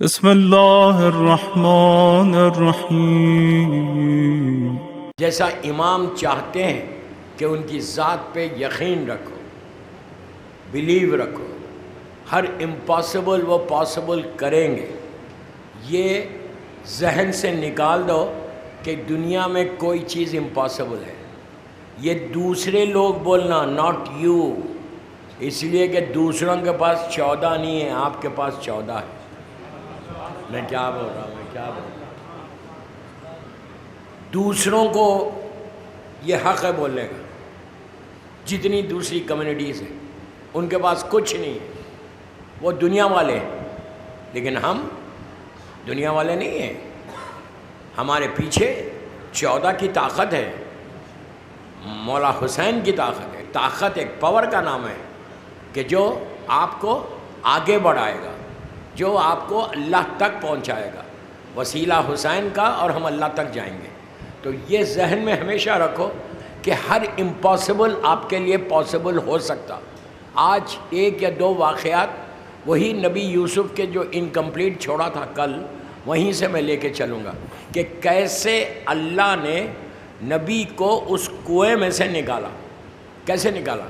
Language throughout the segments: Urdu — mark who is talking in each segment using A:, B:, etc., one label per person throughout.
A: بسم اللہ الرحمن الرحیم۔
B: جیسا امام چاہتے ہیں کہ ان کی ذات پہ یقین رکھو، بلیو رکھو، ہر امپاسبل وہ پاسبل کریں گے، یہ ذہن سے نکال دو کہ دنیا میں کوئی چیز امپاسبل ہے۔ یہ دوسرے لوگ بولنا، ناٹ یو، اس لیے کہ دوسروں کے پاس 14 نہیں ہے، آپ کے پاس 14 ہے۔ میں کیا بول رہا ہوں، دوسروں کو یہ حق ہے بولنے کا۔ جتنی دوسری کمیونٹیز ہیں ان کے پاس کچھ نہیں ہے، وہ دنیا والے ہیں، لیکن ہم دنیا والے نہیں ہیں۔ ہمارے پیچھے 14 کی طاقت ہے، مولا حسین کی طاقت ہے۔ طاقت ایک پاور کا نام ہے کہ جو آپ کو آگے بڑھائے گا، جو آپ کو اللہ تک پہنچائے گا، وسیلہ حسین کا، اور ہم اللہ تک جائیں گے۔ تو یہ ذہن میں ہمیشہ رکھو کہ ہر امپاسبل آپ کے لیے پاسبل ہو سکتا۔ آج ایک یا دو واقعات، وہی نبی یوسف کے جو انکمپلیٹ چھوڑا تھا کل، وہیں سے میں لے کے چلوں گا کہ کیسے اللہ نے نبی کو اس کنویں میں سے نکالا۔ کیسے نکالا؟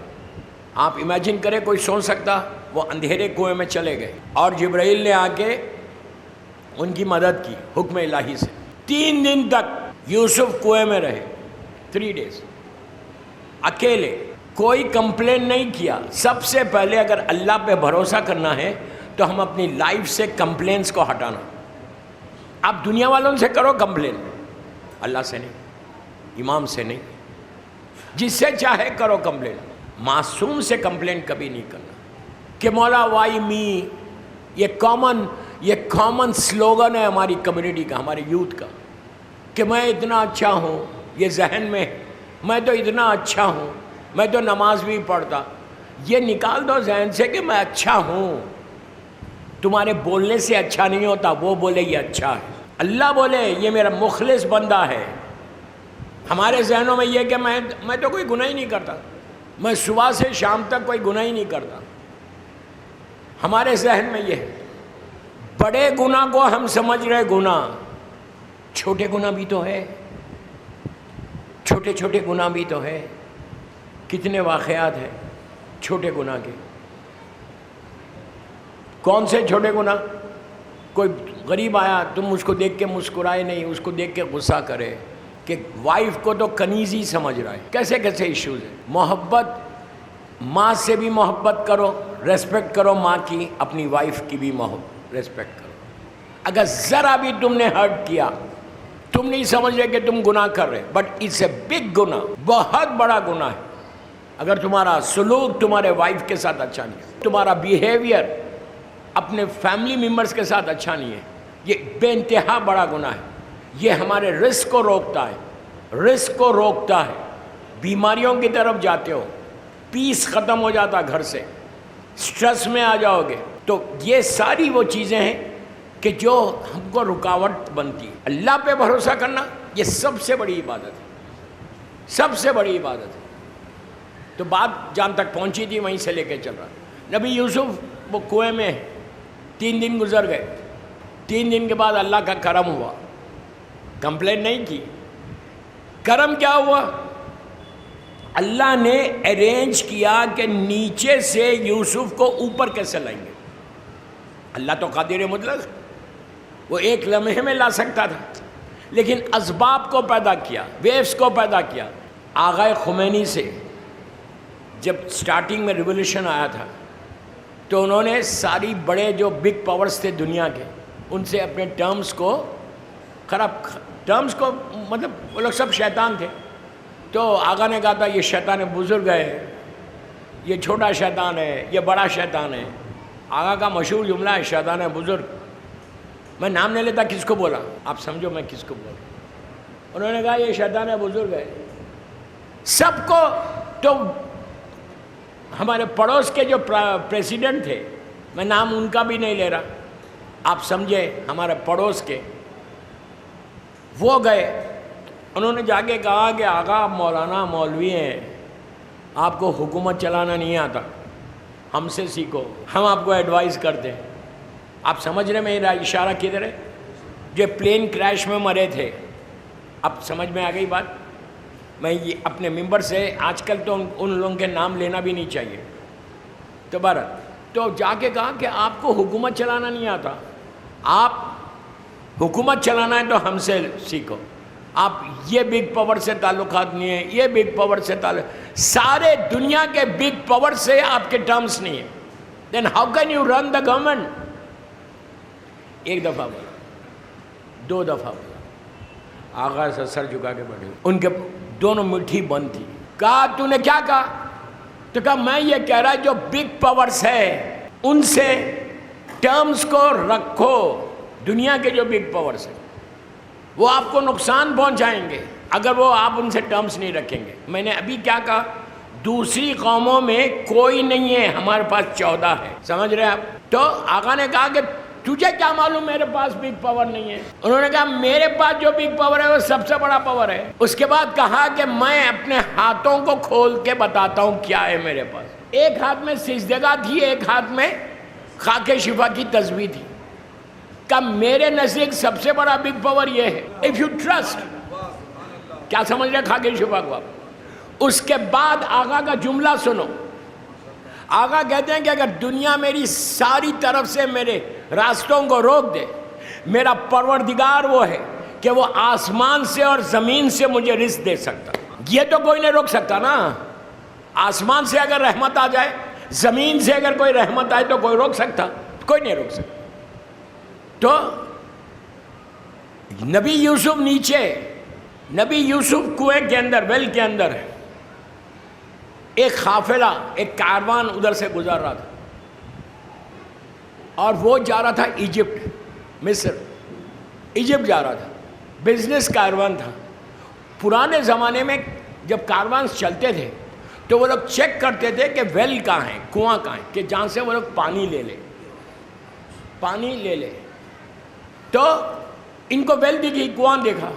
B: آپ امیجن کریں، کوئی سوچ سکتا؟ وہ اندھیرے کنویں میں چلے گئے اور جبرائیل نے آ کے ان کی مدد کی حکم الہی سے۔ 3 دن تک یوسف کنویں میں رہے، 3 days اکیلے، کوئی کمپلین نہیں کیا۔ سب سے پہلے اگر اللہ پہ بھروسہ کرنا ہے تو ہم اپنی لائف سے کمپلینس کو ہٹانا۔ آپ دنیا والوں سے کرو کمپلین، اللہ سے نہیں، امام سے نہیں، جس سے چاہے کرو کمپلین، معصوم سے کمپلین کبھی نہیں کرنا کہ مولا وائی می۔ یہ کامن سلوگن ہے ہماری کمیونٹی کا، ہمارے یوتھ کا، کہ میں اتنا اچھا ہوں، یہ ذہن میں میں تو اتنا اچھا ہوں، میں تو نماز بھی پڑھتا۔ یہ نکال دو ذہن سے کہ میں اچھا ہوں۔ تمہارے بولنے سے اچھا نہیں ہوتا، وہ بولے یہ اچھا ہے، اللہ بولے یہ میرا مخلص بندہ ہے۔ ہمارے ذہنوں میں یہ کہ میں تو کوئی گناہ ہی نہیں کرتا، میں صبح سے شام تک کوئی گناہ ہی نہیں کرتا۔ ہمارے ذہن میں یہ ہے۔ بڑے گناہ کو ہم سمجھ رہے گناہ، چھوٹے گناہ بھی تو ہے، چھوٹے چھوٹے گناہ بھی تو ہے۔ کتنے واقعات ہیں چھوٹے گناہ کے؟ کون سے چھوٹے گناہ؟ کوئی غریب آیا، تم اس کو دیکھ کے مسکرائے نہیں، اس کو دیکھ کے غصہ کرے کہ وائف کو تو کنیزی سمجھ رہا ہے۔ کیسے کیسے ایشوز ہیں۔ محبت، ماں سے بھی محبت کرو، ریسپیکٹ کرو ماں کی، اپنی وائف کی بھی ریسپیکٹ کرو۔ اگر ذرا بھی تم نے ہرٹ کیا، تم نہیں سمجھ رہے کہ تم گناہ کر رہے، بٹ اٹس اے بگ گناہ، بہت بڑا گناہ ہے۔ اگر تمہارا سلوک تمہارے وائف کے ساتھ اچھا نہیں ہے، تمہارا بیہیویئر اپنے فیملی ممبرس کے ساتھ اچھا نہیں ہے، یہ بے انتہا بڑا گناہ ہے۔ یہ ہمارے رزق کو روکتا ہے، رزق کو روکتا ہے۔ بیماریوں کی طرف جاتے ہو، پیس ختم ہو جاتا گھر سے، سٹریس میں آ جاؤ گے۔ تو یہ ساری وہ چیزیں ہیں کہ جو ہم کو رکاوٹ بنتی ہے۔ اللہ پہ بھروسہ کرنا یہ سب سے بڑی عبادت ہے، سب سے بڑی عبادت ہے۔ تو بات جہاں تک پہنچی تھی وہیں سے لے کے چل رہا۔ نبی یوسف وہ کنویں میں 3 دن گزر گئے، 3 دن کے بعد اللہ کا کرم ہوا۔ کمپلین نہیں کی، کرم کیا ہوا؟ اللہ نے ارینج کیا کہ نیچے سے یوسف کو اوپر کیسے لائیں گے۔ اللہ تو قادر مطلق، وہ ایک لمحے میں لا سکتا تھا، لیکن اسباب کو پیدا کیا، ویوز کو پیدا کیا۔ آغا خمینی سے جب سٹارٹنگ میں ریولوشن آیا تھا تو انہوں نے ساری بڑے جو بگ پاورز تھے دنیا کے، ان سے اپنے ٹرمز کو مطلب وہ لوگ سب شیطان تھے۔ تو آغا نے کہا تھا یہ شیطان بزرگ ہے، یہ چھوٹا شیطان ہے، یہ بڑا شیطان ہے۔ آغا کا مشہور جملہ ہے شیطان بزرگ۔ میں نام نہیں لیتا کس کو بولا، آپ سمجھو میں کس کو بولا۔ انہوں نے کہا یہ شیطان بزرگ ہے سب کو۔ تو ہمارے پڑوس کے جو پریزیڈنٹ تھے، میں نام ان کا بھی نہیں لے رہا، آپ سمجھے، ہمارے پڑوس کے، وہ گئے، انہوں نے جا کے کہا کہ آقا آپ مولانا مولوی ہیں، آپ کو حکومت چلانا نہیں آتا، ہم سے سیکھو، ہم آپ کو ایڈوائز کرتے ہیں۔ آپ سمجھ رہے میرا اشارہ کدھر ہے؟ جو پلین کریش میں مرے تھے، اب سمجھ میں آ گئی بات؟ میں یہ اپنے ممبر سے آج کل تو ان لوگوں کے نام لینا بھی نہیں چاہیے، تو جا کے کہا کہ آپ کو حکومت چلانا نہیں آتا، آپ حکومت چلانا ہے تو ہم سے سیکھو، آپ یہ بگ پاور سے تعلقات نہیں ہیں، یہ بگ پاور سے تعلق، سارے دنیا کے بگ پاور سے آپ کے ٹرمز نہیں ہیں، then how can you run the government? ایک دفعہ بولا، دو دفعہ بولا، آغا سے سر جھکا کے بیٹھے، ان کے دونوں مٹھی بند تھی، کہا تو نے کیا کہا؟ تو کہا میں یہ کہہ رہا جو بگ پاورز ہے ان سے ٹرمز کو رکھو، دنیا کے جو بگ پاورز ہیں وہ آپ کو نقصان پہنچائیں گے اگر وہ آپ ان سے ٹرمز نہیں رکھیں گے۔ میں نے ابھی کیا کہا؟ دوسری قوموں میں کوئی نہیں ہے، ہمارے پاس 14 ہے، سمجھ رہے ہیں آپ؟ تو آقا نے کہا کہ تجھے کیا معلوم میرے پاس بگ پاور نہیں ہے؟ انہوں نے کہا میرے پاس جو بگ پاور ہے وہ سب سے بڑا پاور ہے۔ اس کے بعد کہا کہ میں اپنے ہاتھوں کو کھول کے بتاتا ہوں کیا ہے میرے پاس۔ ایک ہاتھ میں سجدگاہ تھی، ایک ہاتھ میں خاک شفا کی تسبیح تھی، کہ میرے نزدیک سب سے بڑا بگ پاور یہ ہے، اف یو ٹرسٹ۔ کیا سمجھ رہے خاک شفا کو آپ؟ اس کے بعد آقا کا جملہ سنو، آقا کہتے ہیں کہ اگر دنیا میری ساری طرف سے میرے راستوں کو روک دے، میرا پروردگار وہ ہے کہ وہ آسمان سے اور زمین سے مجھے رزق دے سکتا، یہ تو کوئی نہیں روک سکتا نا۔ آسمان سے اگر رحمت آ جائے، زمین سے اگر کوئی رحمت آئے تو کوئی روک سکتا؟ کوئی نہیں روک سکتا۔ تو نبی یوسف نیچے، نبی یوسف کنویں کے اندر، ویل کے اندر ہے، ایک قافلہ، ایک کاروان ادھر سے گزر رہا تھا اور وہ جا رہا تھا ایجپٹ، مصر، ایجپٹ جا رہا تھا، بزنس کاروان تھا۔ پرانے زمانے میں جب کاروان چلتے تھے تو وہ لوگ چیک کرتے تھے کہ ویل کہاں ہے، کنواں کہاں ہے، کہ جہاں سے وہ لوگ پانی لے لے۔ تو ان کو ویل دکھی، کنواں دیکھا،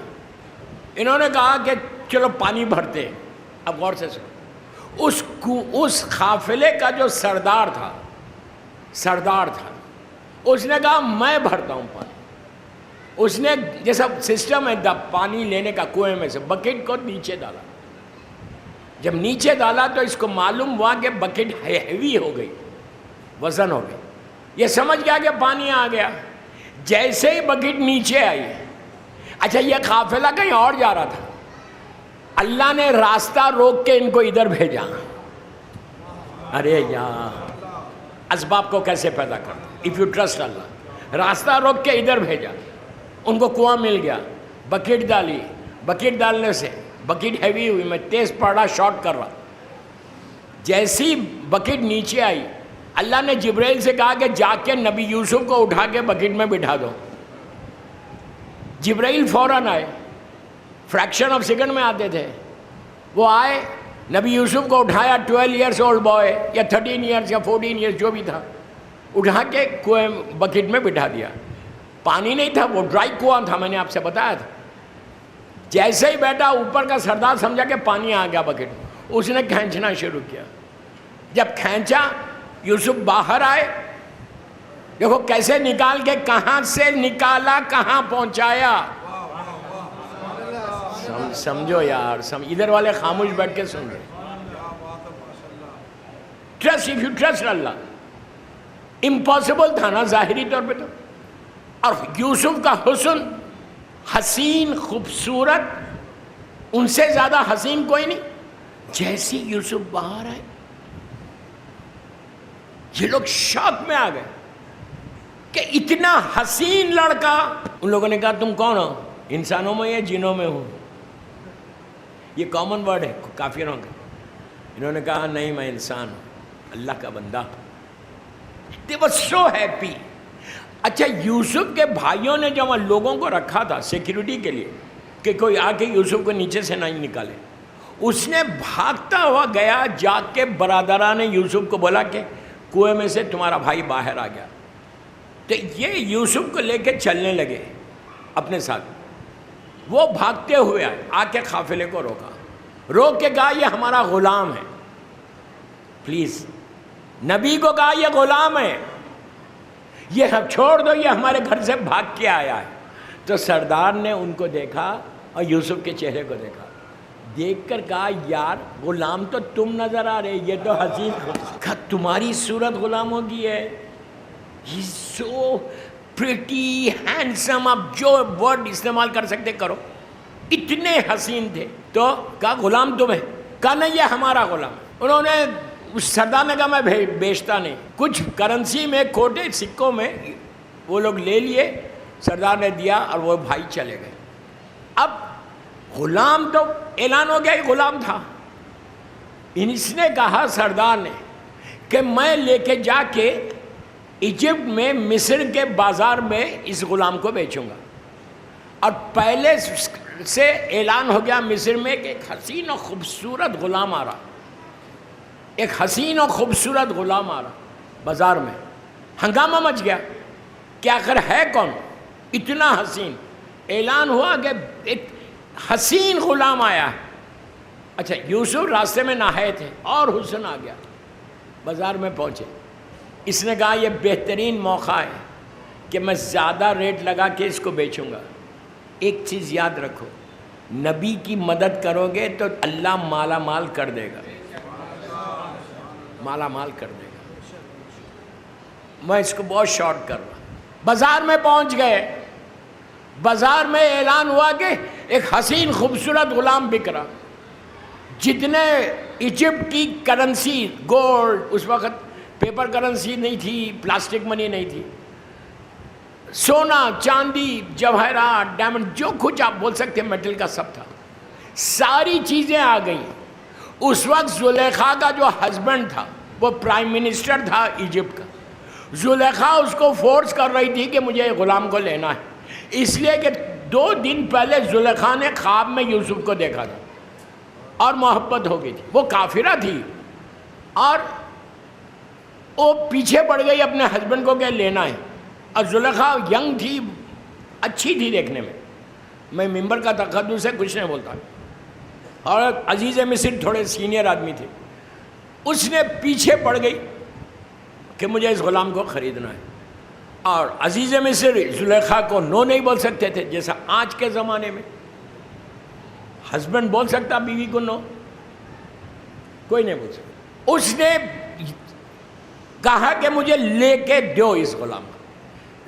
B: انہوں نے کہا کہ چلو پانی بھرتے ہیں۔ اب غور سے سنو، اس قافلے کا جو سردار تھا، اس نے کہا میں بھرتا ہوں پانی۔ اس نے جیسا سسٹم ہے پانی لینے کا، کنویں میں سے بکٹ کو نیچے ڈالا۔ جب نیچے ڈالا تو اس کو معلوم ہوا کہ بکٹ ہیوی ہو گئی، وزن ہو گئی، یہ سمجھ گیا کہ پانی آ گیا۔ جیسے ہی بکٹ نیچے آئی، اچھا یہ قافلہ کہیں اور جا رہا تھا، اللہ نے راستہ روک کے ان کو ادھر بھیجا۔ ارے یار، اسباب کو کیسے پیدا کرتا؟ اف یو ٹرسٹ اللہ، راستہ روک کے ادھر بھیجا، ان کو کنواں مل گیا، بکٹ ڈالی، بکٹ ڈالنے سے بکٹ ہیوی ہوئی، میں تیز پڑ رہا، شارٹ کر رہا، جیسی بکٹ نیچے آئی، اللہ نے جبرائیل سے کہا کہ جا کے نبی یوسف کو اٹھا کے بکٹ میں بٹھا دو۔ جبرائیل فوراً آئے، فریکشن آف سیکنڈ میں آتے تھے، وہ آئے، نبی یوسف کو اٹھایا، 12 ایئرس اولڈ بوائے یا 13 ایئرس یا 14 ایئرس جو بھی تھا، اٹھا کے کنویں بکٹ میں بٹھا دیا۔ پانی نہیں تھا، وہ ڈرائی کنواں تھا، میں نے آپ سے بتایا تھا۔ جیسے ہی بیٹا، اوپر کا سردار سمجھا کہ پانی آ گیا بکٹ، اس نے کھینچنا شروع کیا۔ جب کھینچا، یوسف باہر آئے، دیکھو کیسے نکال کے، کہاں سے نکالا کہاں پہنچایا۔ سمجھو یار، ادھر والے خاموش بیٹھ کے سن رہے۔ Trust, if you trust Allah, impossible تھا نا ظاہری طور پہ تو۔ اور یوسف کا حسن، حسین، خوبصورت، ان سے زیادہ حسین کوئی نہیں۔ جیسی یوسف باہر آئے، یہ لوگ شوق میں آ گئے کہ اتنا حسین لڑکا۔ ان لوگوں نے کہا تم کون ہو؟ انسانوں میں یا جنوں میں ہوں؟ یہ کامن ورڈ ہے کافروں کا۔ انہوں نے کہا نہیں، میں انسان ہوں، اللہ کا بندہ۔ They were so happy۔ اچھا، یوسف کے بھائیوں نے جب لوگوں کو رکھا تھا سیکیورٹی کے لیے کہ کوئی آ کے یوسف کو نیچے سے نہیں نکالے، اس نے بھاگتا ہوا گیا، جا کے برادران نے یوسف کو بولا کہ کنویں میں سے تمہارا بھائی باہر آ گیا۔ تو یہ یوسف کو لے کے چلنے لگے اپنے ساتھ۔ وہ بھاگتے ہوئے آئے، آ کے قافلے کو روکا، روک کے کہا یہ ہمارا غلام ہے، پلیز۔ نبی کو کہا یہ غلام ہے، یہ اب چھوڑ دو، یہ ہمارے گھر سے بھاگ کے آیا ہے۔ تو سردار نے ان کو دیکھا اور یوسف کے چہرے کو دیکھا، دیکھ کر کہا یار غلام تو تم نظر آ رہے، یہ تو حسین، کہا تمہاری صورت غلاموں کی ہے، ہی سو پریٹی ہینڈسم، اب جو ورڈ استعمال کر سکتے کرو، اتنے حسین تھے۔ تو کہا غلام تمہیں؟ کہا نہیں یہ ہمارا غلام۔ انہوں نے اس سردار نے کہا میں بیچتا نہیں، کچھ کرنسی میں کھوٹے سکوں میں وہ لوگ لے لیے، سردار نے دیا اور وہ بھائی چلے گئے۔ اب غلام تو اعلان ہو گیا کہ غلام تھا، اس نے کہا سردار نے کہ میں لے کے جا کے ایجپٹ میں مصر کے بازار میں اس غلام کو بیچوں گا، اور پہلے سے اعلان ہو گیا مصر میں کہ ایک حسین و خوبصورت غلام آ رہا، ایک حسین و خوبصورت غلام آ رہا بازار میں۔ ہنگامہ مچ گیا کہ آخر ہے کون اتنا حسین، اعلان ہوا کہ ایک حسین غلام آیا ہے۔ اچھا یوسف راستے میں نہائے تھے اور حسن آ گیا، بازار میں پہنچے، اس نے کہا یہ بہترین موقع ہے کہ میں زیادہ ریٹ لگا کے اس کو بیچوں گا۔ ایک چیز یاد رکھو، نبی کی مدد کرو گے تو اللہ مالا مال کر دے گا، مالا مال کر دے گا۔ میں اس کو بہت شارٹ کر رہا۔ بازار میں پہنچ گئے، بازار میں اعلان ہوا کہ ایک حسین خوبصورت غلام بک رہا، جتنے ایجپٹ کی کرنسی، گولڈ، اس وقت پیپر کرنسی نہیں تھی، پلاسٹک منی نہیں تھی، سونا چاندی جواہرات ڈائمنڈ جو کچھ آپ بول سکتے ہیں میٹل کا سب تھا، ساری چیزیں آ گئیں۔ اس وقت زلیخا کا جو ہسبینڈ تھا وہ پرائم منسٹر تھا ایجپٹ کا، زلیخا اس کو فورس کر رہی تھی کہ مجھے غلام کو لینا ہے، اس لیے کہ 2 دن پہلے زلیخا نے خواب میں یوسف کو دیکھا تھا اور محبت ہو گئی تھی، وہ کافرہ تھی اور وہ پیچھے پڑ گئی اپنے ہسبینڈ کو کہ لینا ہے، اور زلیخا ینگ تھی، اچھی تھی دیکھنے میں ممبر کا تقدس سے کچھ نہیں بولتا، اور عزیز مصر تھوڑے سینئر آدمی تھے، اس نے پیچھے پڑ گئی کہ مجھے اس غلام کو خریدنا ہے، اور عزیز مصر زلیخا کو نو نہیں بول سکتے تھے، جیسا آج کے زمانے میں ہسبینڈ بول سکتا بیوی کو نو، کوئی نہیں بول سکتا۔ اس نے کہا کہ مجھے لے کے دو اس غلام کو۔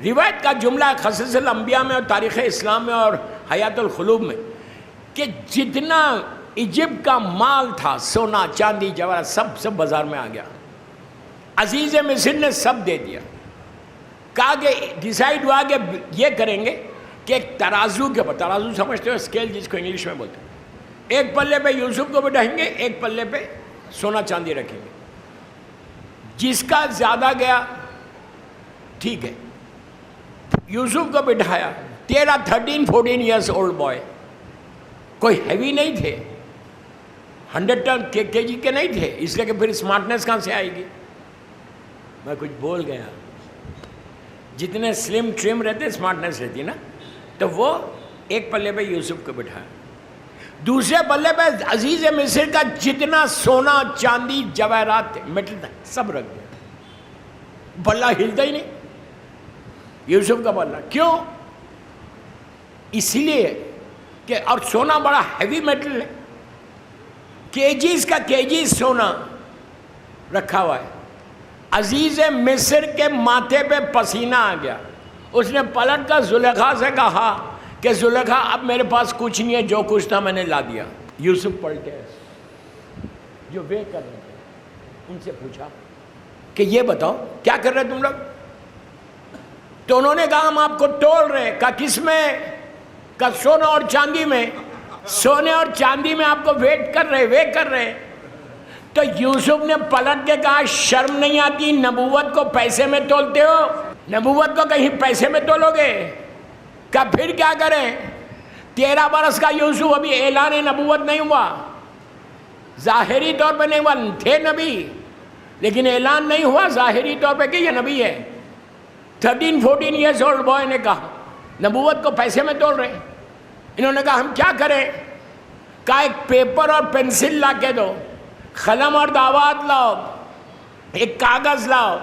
B: روایت کا جملہ قصص الانبیاء میں اور تاریخ اسلام میں اور حیات القلوب میں کہ جتنا ایجپٹ کا مال تھا، سونا چاندی جواہرات، سب بازار میں آ گیا، عزیز مصر نے سب دے دیا۔ کہا کہ ڈیسائیڈ ہوا کہ یہ کریں گے کہ ایک ترازو کے اوپر، ترازو سمجھتے ہو اسکیل جس کو انگلش میں بولتے ہیں، ایک پلے پہ یوسف کو بٹھائیں گے، ایک پلے پہ سونا چاندی رکھیں گے، جس کا زیادہ گیا ٹھیک ہے۔ یوسف کو بٹھایا، 13-14 ایئرس اولڈ بوائے، کوئی ہیوی نہیں تھے، 100 کے جی کے نہیں تھے، اس لیے کہ پھر اسمارٹنیس کہاں سے آئے گی۔ میں کچھ بول گیا، جتنے سلم ٹرم رہتے اسمارٹنیس رہتی نا، تو وہ ایک پلے پہ یوسف کو بٹھایا، دوسرے پلے پہ عزیز مصر کا جتنا سونا چاندی جواہرات تھے، میٹل تھا، سب رکھ دیا، بلہ ہلتا ہی نہیں یوسف کا بلہ۔ کیوں؟ اس لیے کہ اور سونا بڑا ہیوی میٹل ہے، کیجیز کا کیجیز سونا رکھا ہوا ہے۔ عزیز مصر کے ماتھے پہ پسینہ آ گیا، اس نے پلٹ کر زلیخا سے کہا کہ زلیخا اب میرے پاس کچھ نہیں ہے، جو کچھ تھا میں نے لا دیا۔ یوسف پلٹے، جو وے کر رہے تھے ان سے پوچھا کہ یہ بتاؤ کیا کر رہے تم لوگ؟ تو انہوں نے کہا ہم آپ کو تول رہے۔ کہا کس میں؟ کہا سونا اور چاندی میں۔ سونے اور چاندی میں آپ کو ویٹ کر رہے، وے کر رہے۔ تو یوسف نے پلٹ کے کہا شرم نہیں آتی، نبوت کو پیسے میں تولتے ہو؟ نبوت کو کہیں پیسے میں تولو گے؟ کہا پھر کیا کریں؟ 13 برس کا یوسف، ابھی اعلان نبوت نہیں ہوا، ظاہری طور پہ نہیں ہوا، تھے نبی لیکن اعلان نہیں ہوا ظاہری طور پہ کہ یہ نبی ہے۔ 13-14 ایئرس اولڈ بوائے نے کہا نبوت کو پیسے میں تول رہے ہیں۔ انہوں نے کہا ہم کیا کریں؟ کہا ایک پیپر اور پینسل لا کے دو، قلم اور دعوات لاؤ، ایک کاغذ لاؤ،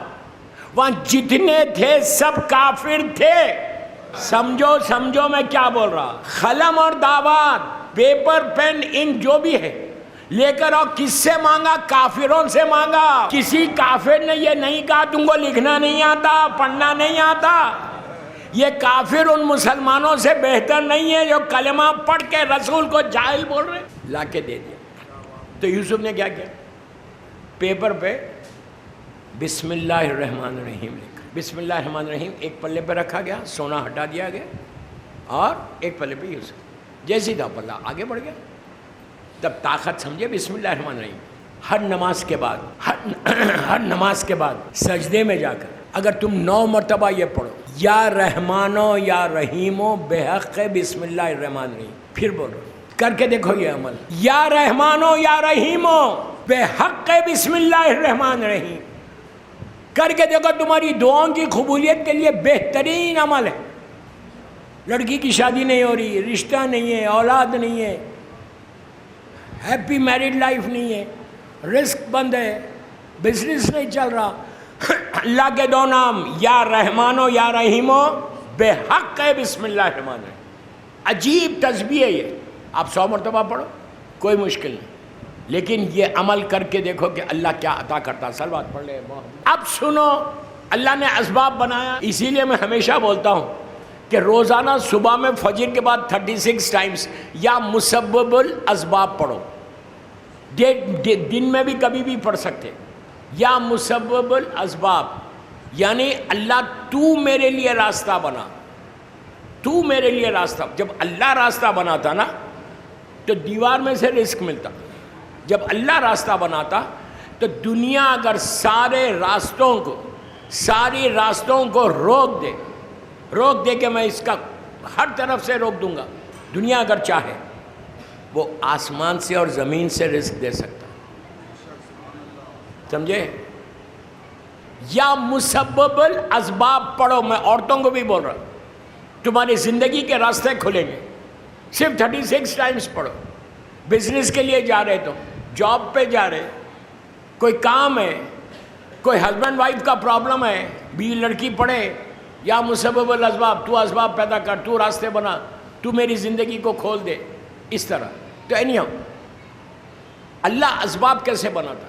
B: وہاں جتنے تھے سب کافر تھے. سمجھو میں کیا بول رہا. قلم اور دعوت، پیپر پین انک جو بھی ہے لے کر آؤ. کس سے مانگا؟ کافروں سے مانگا. کسی کافر نے یہ نہیں کہا تم کو لکھنا نہیں آتا، پڑھنا نہیں آتا. یہ کافر ان مسلمانوں سے بہتر نہیں ہے جو کلمہ پڑھ کے رسول کو جاہل بول رہے. لا کے دے دیا. تو یوسف نے کیا کیا؟ پیپر پہ بسم اللہ الرحمن الرحیم لکھا. بسم اللہ الرحمن الرحیم ایک پلے پہ رکھا گیا، سونا ہٹا دیا گیا، اور ایک پلے پہ یوسف. جیسی تھا پلہ آگے بڑھ گیا. تب طاقت سمجھے بسم اللہ الرحمن الرحیم. ہر نماز کے بعد سجدے میں جا کر اگر تم 9 مرتبہ یہ پڑھو، یا رحمانو یا رحیمو بحق بسم اللہ الرحمن الرحیم. پھر بولو، کر کے دیکھو یہ عمل. یا رحمانو یا رحیمو بحق بسم اللہ الرحمن الرحیم. کر کے دیکھو، تمہاری دعاؤں کی قبولیت کے لیے بہترین عمل ہے. لڑکی کی شادی نہیں ہو رہی، رشتہ نہیں ہے، اولاد نہیں ہے، ہیپی میرڈ لائف نہیں ہے، رزق بند ہے، بزنس نہیں چل رہا. اللہ کے 2 نام، یا رحمانو یا رحیمو بحق بسم اللہ الرحمن الرحیم. عجیب تسبیح ہے یہ. آپ 100 مرتبہ پڑھو، کوئی مشکل نہیں. لیکن یہ عمل کر کے دیکھو کہ اللہ کیا عطا کرتا. صلوات پڑھ لے. اب سنو، اللہ نے اسباب بنایا. اسی لیے میں ہمیشہ بولتا ہوں کہ روزانہ صبح میں فجر کے بعد 36 ٹائمز یا مسبب الاسباب پڑھو. دن میں بھی کبھی بھی پڑھ سکتے. یا مسبب الاسباب، یعنی اللہ تو میرے لیے راستہ بنا، تو میرے لیے راستہ. جب اللہ راستہ بناتا نا تو دیوار میں سے رزق ملتا. جب اللہ راستہ بناتا تو دنیا اگر ساری راستوں کو روک دے کہ میں اس کا ہر طرف سے روک دوں گا، دنیا اگر چاہے وہ آسمان سے اور زمین سے رزق دے سکتا. سمجھے؟ یا مسبب الاسباب پڑھو. میں عورتوں کو بھی بول رہا ہوں، تمہاری زندگی کے راستے کھلیں گے. صرف 36 ٹائمز پڑھو. بزنس کے لیے جا رہے، تو جاب پہ جا رہے، کوئی کام ہے، کوئی ہسبینڈ وائف کا پرابلم ہے، بیوی لڑکی پڑھے، یا مسبب الاسباب، تو اسباب پیدا کر، تو راستے بنا، تو میری زندگی کو کھول دے. اس طرح تو اللہ اسباب کیسے بناتا؟